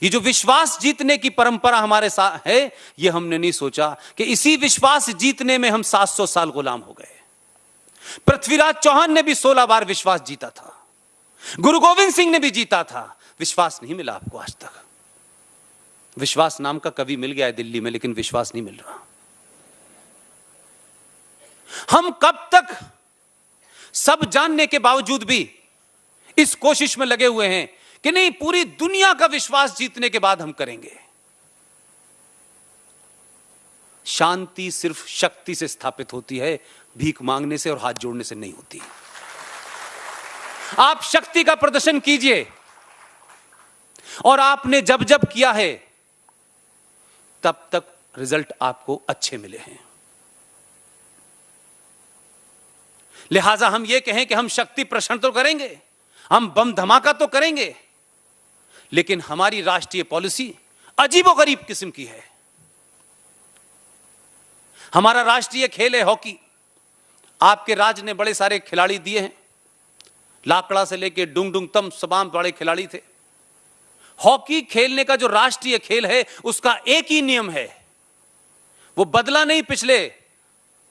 ये जो विश्वास जीतने की परंपरा हमारे साथ है, ये हमने नहीं सोचा कि इसी विश्वास जीतने में हम 700 साल गुलाम हो गए। पृथ्वीराज चौहान ने भी 16 बार विश्वास जीता था, गुरु गोविंद सिंह ने भी जीता था, विश्वास नहीं मिला आपको आज तक। विश्वास नाम का कवि मिल गया है दिल्ली में, लेकिन विश्वास नहीं मिल रहा। हम कब तक सब जानने के बावजूद भी इस कोशिश में लगे हुए हैं कि नहीं, पूरी दुनिया का विश्वास जीतने के बाद हम करेंगे। शांति सिर्फ शक्ति से स्थापित होती है, भीख मांगने से और हाथ जोड़ने से नहीं होती। आप शक्ति का प्रदर्शन कीजिए, और आपने जब जब किया है तब तक रिजल्ट आपको अच्छे मिले हैं। लिहाजा हम यह कहें कि हम शक्ति प्रदर्शन तो करेंगे, हम बम धमाका तो करेंगे, लेकिन हमारी राष्ट्रीय पॉलिसी अजीबोगरीब किस्म की है। हमारा राष्ट्रीय खेल है हॉकी। आपके राज्य ने बड़े सारे खिलाड़ी दिए हैं, लाकड़ा से लेके डुंग डुंग तम तमाम बड़े खिलाड़ी थे। हॉकी खेलने का जो राष्ट्रीय खेल है, उसका एक ही नियम है, वो बदला नहीं पिछले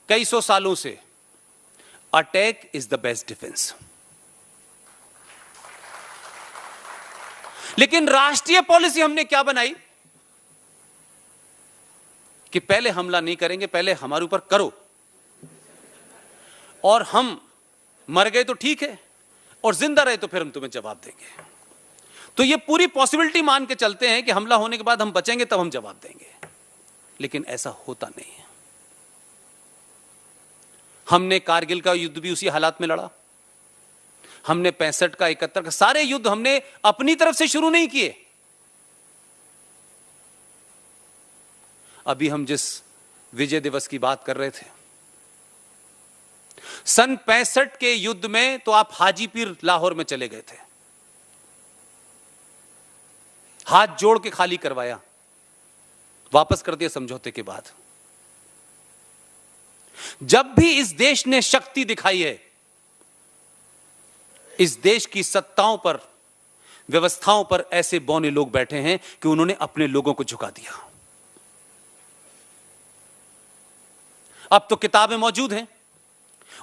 कई सौ सालों से, attack is the best defence. लेकिन राष्ट्रीय पॉलिसी हमने क्या बनाई कि पहले हमला नहीं करेंगे, पहले हमारे ऊपर करो, और हम मर गए तो ठीक है, और जिंदा रहे तो फिर हम तुम्हें जवाब देंगे। तो ये पूरी पॉसिबिलिटी मान के चलते हैं कि हमला होने के बाद हम बचेंगे, तब हम जवाब देंगे, लेकिन ऐसा होता नहीं है। हमने कारगिल का युद्ध भी उसी हालात में लड़ा, हमने 65 का 71 का, सारे युद्ध हमने अपनी तरफ से शुरू नहीं किए। अभी हम जिस विजय दिवस की बात कर रहे थे, सन 65 के युद्ध में तो आप हाजीपीर लाहौर में चले गए थे, हाथ जोड़ के खाली करवाया, वापस कर दिया समझौते के बाद। जब भी इस देश ने शक्ति दिखाई है, इस देश की सत्ताओं पर, व्यवस्थाओं पर ऐसे बौने लोग बैठे हैं कि उन्होंने अपने लोगों को झुका दिया। अब तो किताबें मौजूद हैं,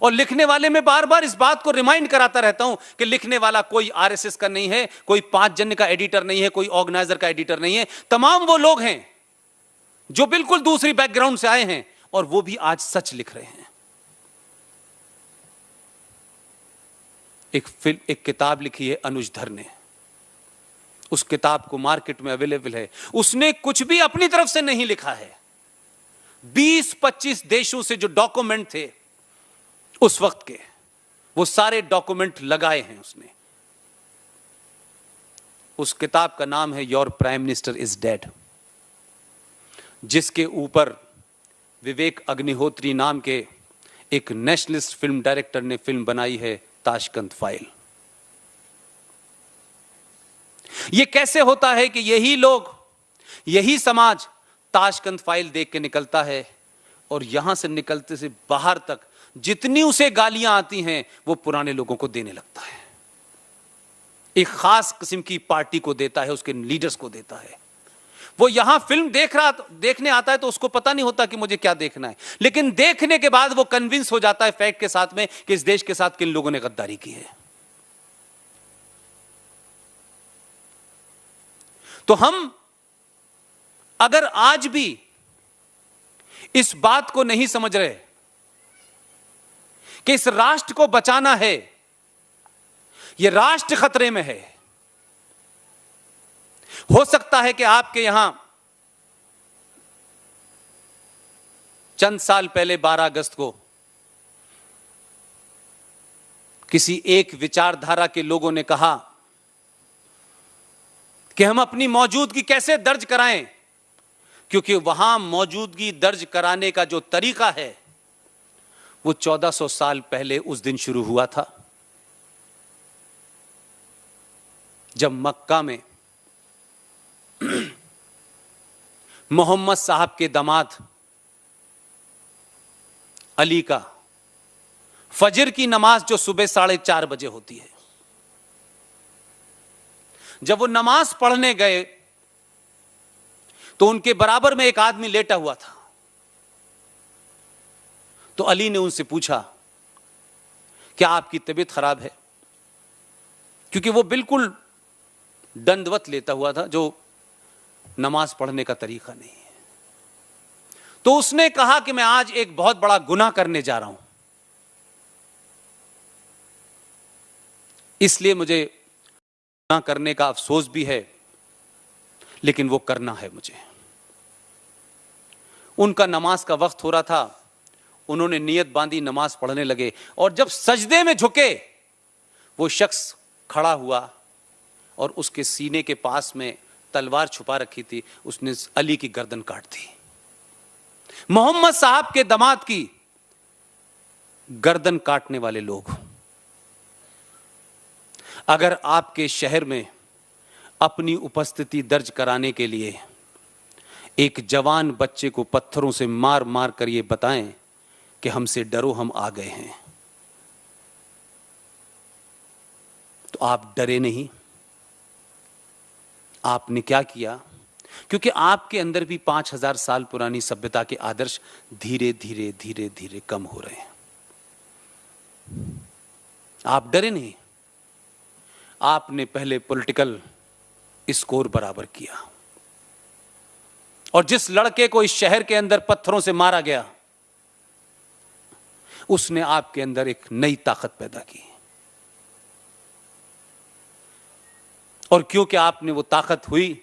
और लिखने वाले में बार बार इस बात को रिमाइंड कराता रहता हूं कि लिखने वाला कोई आरएसएस का नहीं है, कोई 5 जन का एडिटर नहीं है, कोई ऑर्गेनाइजर का एडिटर नहीं है। तमाम वो लोग हैं जो बिल्कुल दूसरी बैकग्राउंड से आए हैं, और वो भी आज सच लिख रहे हैं। एक किताब लिखी है अनुज धर ने, उस किताब को मार्केट में अवेलेबल है। उसने कुछ भी अपनी तरफ से नहीं लिखा है। 20-25 देशों से जो डॉक्यूमेंट थे उस वक्त के, वो सारे डॉक्यूमेंट लगाए हैं उसने। उस किताब का नाम है your prime minister is dead, जिसके ऊपर विवेक अग्निहोत्री नाम के एक नेशनलिस्ट फिल्म डायरेक्टर ने फिल्म बनाई है, ताशकंद फाइल। यह कैसे होता है कि यही लोग, यही समाज ताशकंद फाइल देख के निकलता है, और यहां से निकलते से बाहर तक जितनी उसे गालियां आती हैं वो पुराने लोगों को देने लगता है। एक खास किस्म की पार्टी को देता है, उसके लीडर्स को देता है। वो यहां फिल्म देखने आता है तो उसको पता नहीं होता कि मुझे क्या देखना है, लेकिन देखने के बाद वो कन्विंस हो जाता है फैक्ट के साथ में कि इस देश के साथ किन लोगों ने गद्दारी की है। तो हम अगर आज भी इस बात को नहीं समझ रहे कि इस राष्ट्र को बचाना है, यह राष्ट्र खतरे में है, हो सकता है कि आपके यहां चंद साल पहले 12 अगस्त को किसी एक विचारधारा के लोगों ने कहा कि हम अपनी मौजूदगी कैसे दर्ज कराएं, क्योंकि वहां मौजूदगी दर्ज कराने का जो तरीका है वो 1400 साल पहले उस दिन शुरू हुआ था, जब मक्का में मोहम्मद साहब के दामाद अली का फजर की नमाज जो सुबह 4:30 बजे होती है, जब वो नमाज पढ़ने गए तो उनके बराबर में एक आदमी लेटा हुआ था। तो अली ने उनसे पूछा, क्या आपकी तबीयत खराब है? क्योंकि वो बिल्कुल दंडवत लेता हुआ था, जो नमाज पढ़ने का तरीका नहीं है। तो उसने कहा कि मैं आज एक बहुत बड़ा गुनाह करने जा रहा हूं, इसलिए मुझे गुनाह करने का अफसोस भी है, लेकिन वो करना है मुझे। उनका नमाज का वक्त हो रहा था, उन्होंने नियत बांधी, नमाज पढ़ने लगे। और जब सजदे में झुके, वो शख्स खड़ा हुआ और उसके सीने के पास में तलवार छुपा रखी थी, उसने अली की गर्दन काट दी। मोहम्मद साहब के दामाद की गर्दन काटने वाले लोग। अगर आपके शहर में अपनी उपस्थिति दर्ज कराने के लिए एक जवान बच्चे को पत्थरों से मार मार कर ये बताएं कि हमसे डरो, हम आ गए हैं, तो आप डरे नहीं। आपने क्या किया? क्योंकि आपके अंदर भी 5000 साल पुरानी सभ्यता के आदर्श धीरे धीरे धीरे धीरे कम हो रहे हैं। आप डरे नहीं। आपने पहले पॉलिटिकल स्कोर बराबर किया, और जिस लड़के को इस शहर के अंदर पत्थरों से मारा गया, उसने आपके अंदर एक नई ताकत पैदा की। और क्योंकि आपने वो ताकत हुई,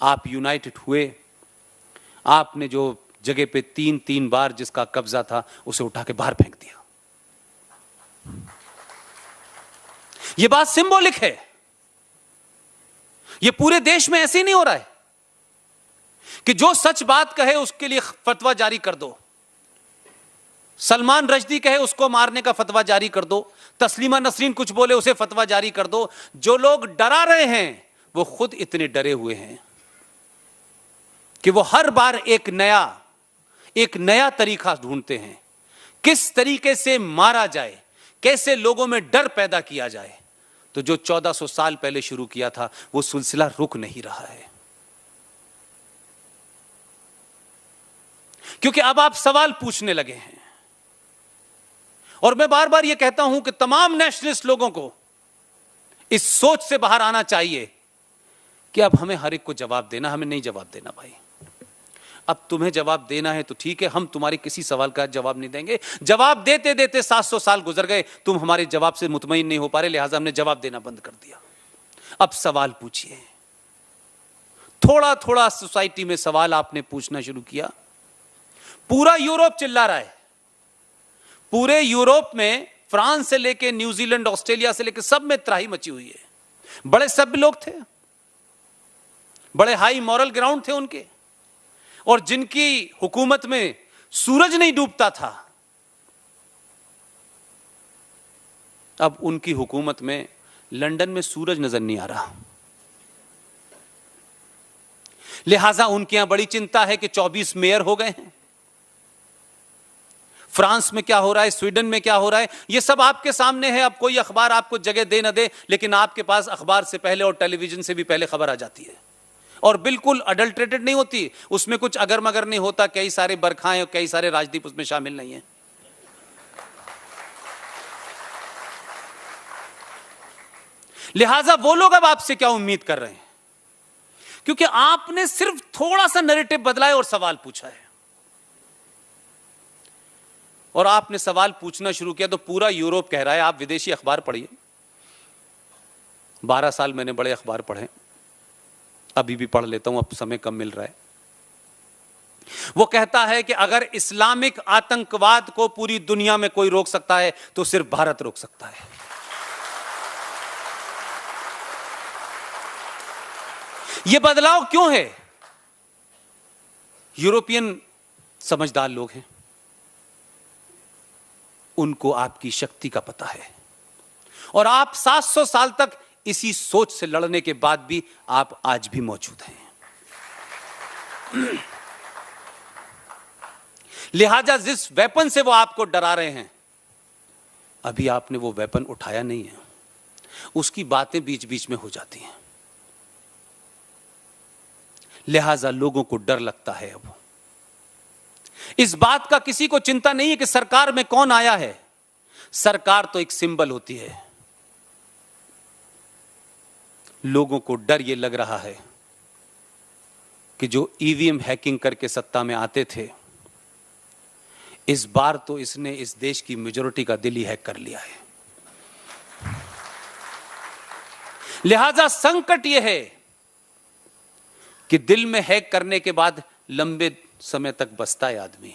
आप यूनाइटेड हुए। आपने जो जगह पे 3 बार जिसका कब्जा था, उसे उठा के बाहर फेंक दिया। यह बात सिंबॉलिक है। यह पूरे देश में ऐसे ही नहीं हो रहा है कि जो सच बात कहे उसके लिए फतवा जारी कर दो। सलमान रश्दी कहे उसको मारने का फतवा जारी कर दो, तस्लीमा नसरीन कुछ बोले उसे फतवा जारी कर दो। जो लोग डरा रहे हैं वो खुद इतने डरे हुए हैं कि वो हर बार एक नया तरीका ढूंढते हैं, किस तरीके से मारा जाए, कैसे लोगों में डर पैदा किया जाए। तो जो 1400 साल पहले शुरू किया था, वो सिलसिला रुक नहीं रहा है। क्योंकि अब आप सवाल पूछने लगे हैं। और मैं बार बार यह कहता हूं कि तमाम नेशनलिस्ट लोगों को इस सोच से बाहर आना चाहिए कि अब हमें हर एक को जवाब देना, हमें नहीं जवाब देना भाई। अब तुम्हें जवाब देना है तो ठीक है, हम तुम्हारे किसी सवाल का जवाब नहीं देंगे। जवाब देते देते 700 साल गुजर गए, तुम हमारे जवाब से मुतमईन नहीं हो पा रहे, लिहाजा हमने जवाब देना बंद कर दिया। अब सवाल पूछिए। थोड़ा थोड़ा सोसाइटी में सवाल आपने पूछना शुरू किया। पूरा यूरोप चिल्ला रहा है। पूरे यूरोप में फ्रांस से लेके न्यूजीलैंड, ऑस्ट्रेलिया से लेके सब में त्राही मची हुई है। बड़े सभ्य लोग थे, बड़े हाई मॉरल ग्राउंड थे उनके, और जिनकी हुकूमत में सूरज नहीं डूबता था, अब उनकी हुकूमत में लंदन में सूरज नजर नहीं आ रहा। लिहाजा उनके यहां बड़ी चिंता है कि 24 मेयर हो गए हैं। फ्रांस में क्या हो रहा है, स्वीडन में क्या हो रहा है, यह सब आपके सामने है। अब कोई अखबार आपको जगह दे ना दे, लेकिन आपके पास अखबार से पहले और टेलीविजन से भी पहले खबर आ जाती है, और बिल्कुल अडल्ट्रेटेड नहीं होती। उसमें कुछ अगर मगर नहीं होता। कई सारे बरखाएं और कई सारे राजदीप उसमें शामिल नहीं है। लिहाजा वो लोग अब आपसे क्या उम्मीद कर रहे हैं? क्योंकि आपने सिर्फ थोड़ा सा नैरेटिव बदला है और सवाल पूछा है। और आपने सवाल पूछना शुरू किया तो पूरा यूरोप कह रहा है। आप विदेशी अखबार पढ़िए। 12 साल मैंने बड़े अखबार पढ़े, अभी भी पढ़ लेता हूं, अब समय कम मिल रहा है। वो कहता है कि अगर इस्लामिक आतंकवाद को पूरी दुनिया में कोई रोक सकता है तो सिर्फ भारत रोक सकता है। यह बदलाव क्यों है? यूरोपियन समझदार लोग हैं, उनको आपकी शक्ति का पता है, और आप 700 साल तक इसी सोच से लड़ने के बाद भी आप आज भी मौजूद हैं। लिहाजा जिस वेपन से वो आपको डरा रहे हैं, अभी आपने वो वेपन उठाया नहीं है, उसकी बातें बीच बीच में हो जाती हैं। लिहाजा लोगों को डर लगता है। अब इस बात का किसी को चिंता नहीं है कि सरकार में कौन आया है। सरकार तो एक सिंबल होती है। लोगों को डर यह लग रहा है कि जो ईवीएम हैकिंग करके सत्ता में आते थे, इस बार तो इसने इस देश की मेजॉरिटी का दिल ही हैक कर लिया है। लिहाजा संकट यह है कि दिल में हैक करने के बाद लंबे समय तक बसता है आदमी,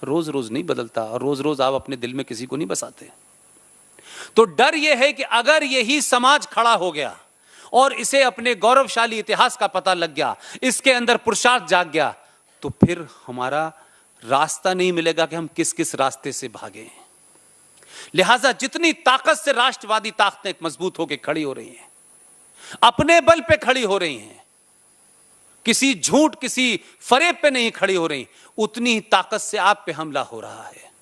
रोज रोज नहीं बदलता, और रोज रोज आप अपने दिल में किसी को नहीं बसाते। तो डर यह है कि अगर यही समाज खड़ा हो गया और इसे अपने गौरवशाली इतिहास का पता लग गया, इसके अंदर पुरुषार्थ जाग गया, तो फिर हमारा रास्ता नहीं मिलेगा कि हम किस किस रास्ते से भागें। लिहाजा जितनी ताकत से राष्ट्रवादी ताकतें मजबूत होकर खड़ी हो रही हैं, अपने बल पे खड़ी हो रही हैं, किसी झूठ किसी फरेब पे नहीं खड़ी हो रही, उतनी ही ताकत से आप पे हमला हो रहा है।